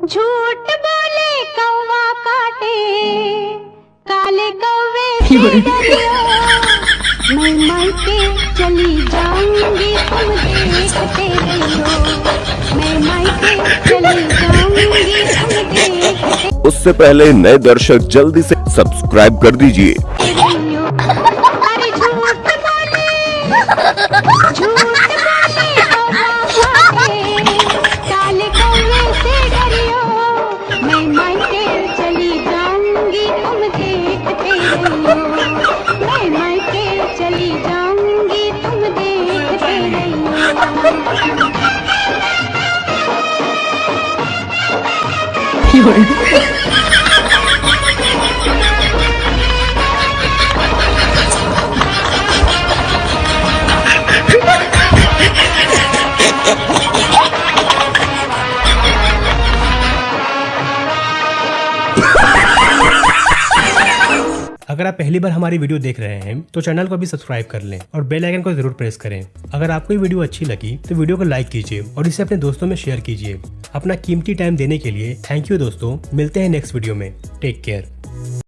झूठ बोले कौवा काटे, काले कौवे से डरियो। मैं मायके चली जाऊंगी तुम देखते रहियो। मैं मायके चली जाऊंगी तुम देखते उससे पहले नए दर्शक जल्दी से सब्सक्राइब कर दीजिए। रहियो। अरे झूठ बोले कौवा काटे, काले कौवे से डरियो। मैं मायके चली जाऊंगी तुम देखते रहियो। मैं मायके चली जाऊंगी तुम देखते रहियो। अगर आप पहली बार हमारी वीडियो देख रहे हैं तो चैनल को भी सब्सक्राइब कर लें और बेल आइकन को जरूर प्रेस करें। अगर आपको ये वीडियो अच्छी लगी तो वीडियो को लाइक कीजिए और इसे अपने दोस्तों में शेयर कीजिए। अपना कीमती टाइम देने के लिए थैंक यू दोस्तों। मिलते हैं नेक्स्ट वीडियो में। Take care.